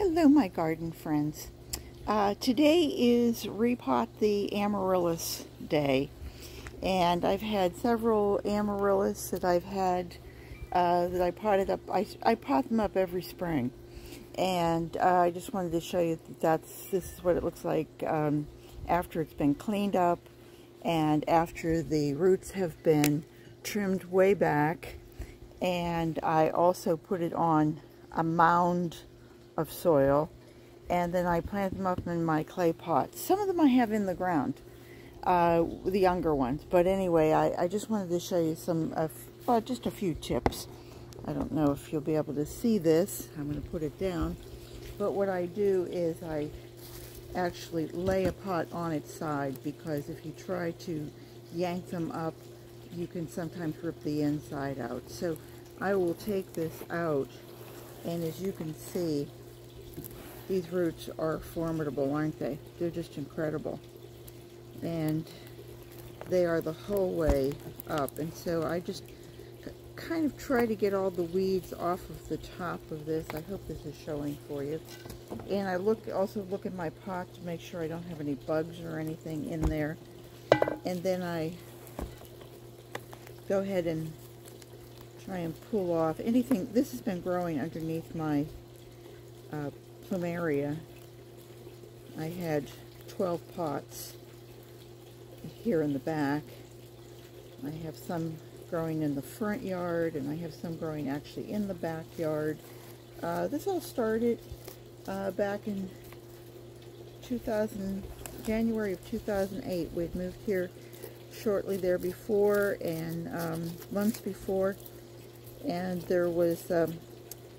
Hello, my garden friends. Today is Repot the Amaryllis day, and I've had several Amaryllis that I've had that I potted up. I pot them up every spring, and I just wanted to show you that this is what it looks like after it's been cleaned up and after the roots have been trimmed way back. And I also put it on a mound of soil, and then I plant them up in my clay pots. Some of them I have in the ground, the younger ones. But anyway, I just wanted to show you some well, just a few tips. I don't know if you'll be able to see this. I'm going to put it down. But what I do is I actually lay a pot on its side, because if you try to yank them up, you can sometimes rip the inside out. So I will take this out, and as you can see, these roots are formidable, aren't they? They're just incredible. And they are the whole way up. And so I just kind of try to get all the weeds off of the top of this. I hope this is showing for you. And I also look in my pot to make sure I don't have any bugs or anything in there. And then I go ahead and try and pull off anything. This has been growing underneath my plumeria. I had 12 pots here in the back. I have some growing in the front yard, and I have some growing actually in the backyard. This all started back in January of 2008. We'd moved here shortly there before, and months before, and there was it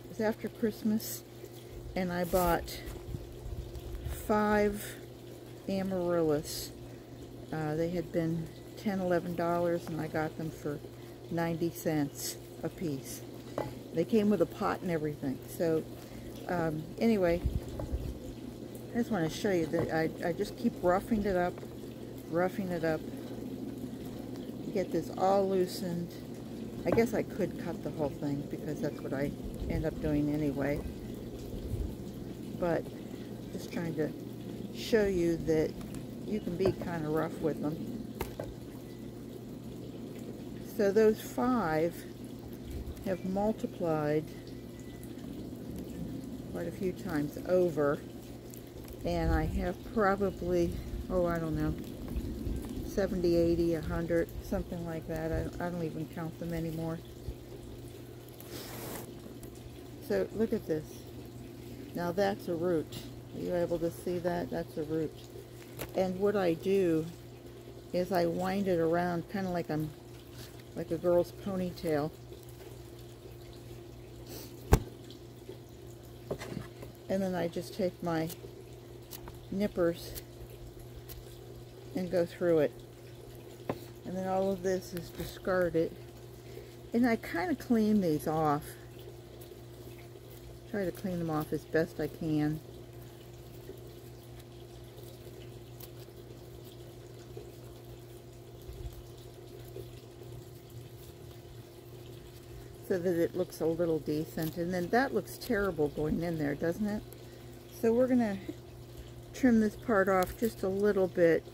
was after Christmas, and I bought 5 Amaryllis. They had been $10, $11, and I got them for 90 cents a piece. They came with a pot and everything. So anyway, I just want to show you that I just keep roughing it up, get this all loosened. I guess I could cut the whole thing, because that's what I end up doing anyway. But just trying to show you that you can be kind of rough with them. So those 5 have multiplied quite a few times over, and I have probably, oh, I don't know, 70, 80, 100, something like that. I don't even count them anymore. So look at this. Now that's a root. Are you able to see that? That's a root. And what I do is I wind it around kind of like a girl's ponytail. And then I just take my nippers and go through it. And then all of this is discarded. And I kind of clean these off. Try to clean them off as best I can. So that it looks a little decent. And then that looks terrible going in there, doesn't it? So we're going to trim this part off just a little bit,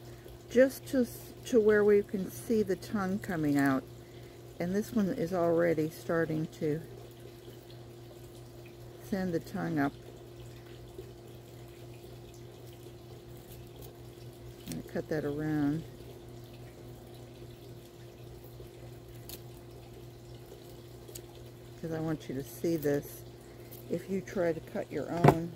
just to where we can see the tongue coming out. And this one is already starting to send the tongue up. I'm going to cut that around. Because I want you to see this. If you try to cut your own,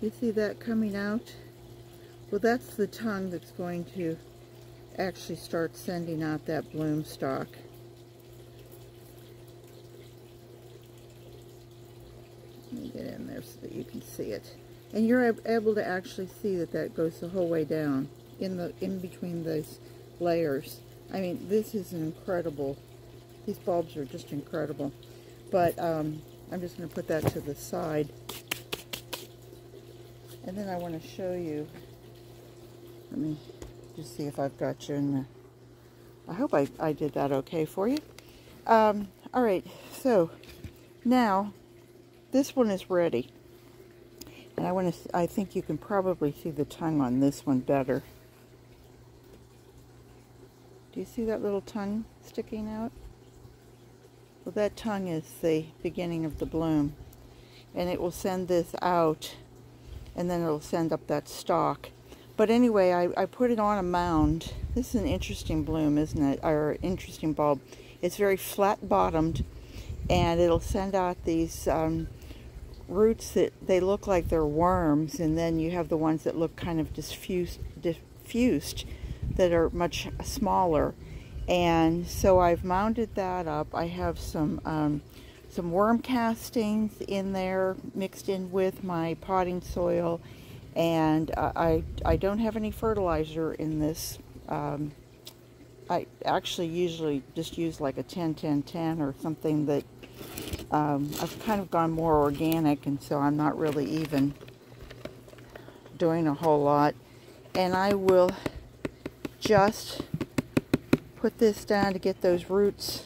you see that coming out? Well, that's the tongue that's going to actually start sending out that bloom stalk. Let me get in there so that you can see it. And you're able to actually see that that goes the whole way down in between those layers. I mean, this is an incredible, these bulbs are just incredible. But I'm just going to put that to the side. And then I want to show you, let me just see if I've got you in the I hope I did that okay for you. Alright, so now this one is ready. And I think you can probably see the tongue on this one better. Do you see that little tongue sticking out? Well, that tongue is the beginning of the bloom. And it will send this out, and then it'll send up that stalk. But anyway, I put it on a mound. This is an interesting bloom, isn't it? Or interesting bulb. It's very flat bottomed, and it'll send out these roots that they look like they're worms, and then you have the ones that look kind of diffused that are much smaller. And so I've mounded that up. I have some worm castings in there mixed in with my potting soil, and I don't have any fertilizer in this. I actually usually just use like a 10-10-10 or something that I've kind of gone more organic, and so I'm not really even doing a whole lot. And I will just put this down to get those roots.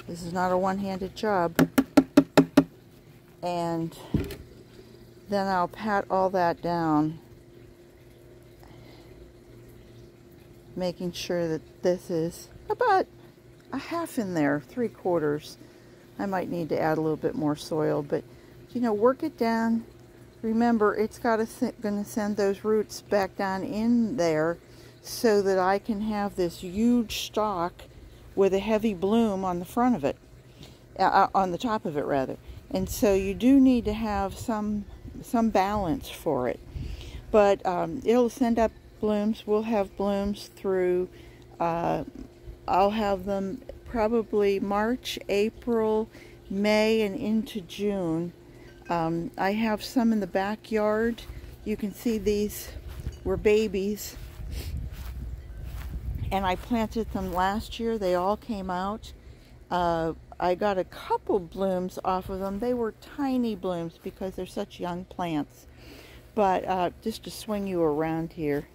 This is not a one-handed job. And then I'll pat all that down, making sure that this is about a half in there, 3/4. I might need to add a little bit more soil, but you know, work it down. Remember, it's going to send those roots back down in there so that I can have this huge stalk with a heavy bloom on the front of it, on the top of it rather. And so you do need to have some balance for it. But it'll send up blooms. We'll have blooms through, I'll have them probably March, April, May, and into June. I have some in the backyard. You can see these were babies, and I planted them last year. They all came out. I got a couple blooms off of them. They were tiny blooms because they're such young plants. But just to swing you around here,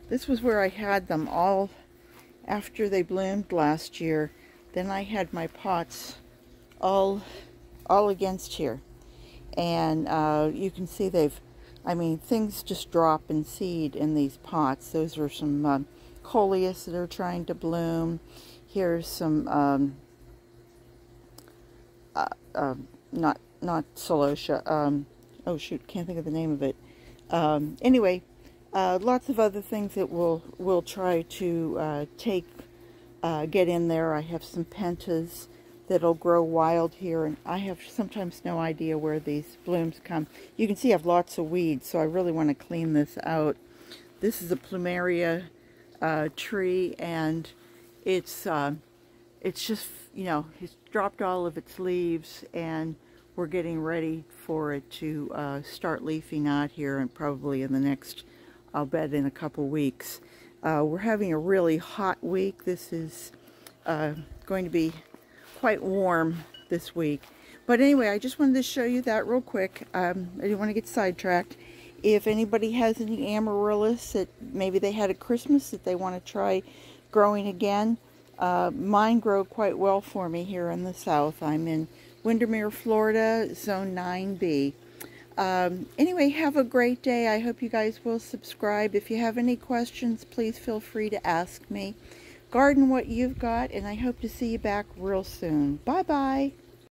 this was where I had them all after they bloomed last year. Then I had my pots all against here, and you can see things just drop in seed in these pots. Those are some coleus that are trying to bloom. Here's some not celosia. Oh shoot, can't think of the name of it. Anyway, lots of other things that we'll try to get in there. I have some pentas that'll grow wild here, and I have sometimes no idea where these blooms come. You can see I have lots of weeds, so I really want to clean this out. This is a plumeria tree, and it's just, you know, it's dropped all of its leaves, and we're getting ready for it to start leafing out here, and probably in the next, I'll bet, in a couple weeks. We're having a really hot week. This is going to be quite warm this week. But anyway, I just wanted to show you that real quick. I didn't want to get sidetracked. If anybody has any amaryllis that maybe they had at Christmas that they want to try growing again, mine grow quite well for me here in the south. I'm in Windermere, Florida, Zone 9B. Anyway, have a great day. I hope you guys will subscribe. If you have any questions, please feel free to ask me. Garden what you've got, and I hope to see you back real soon. Bye-bye.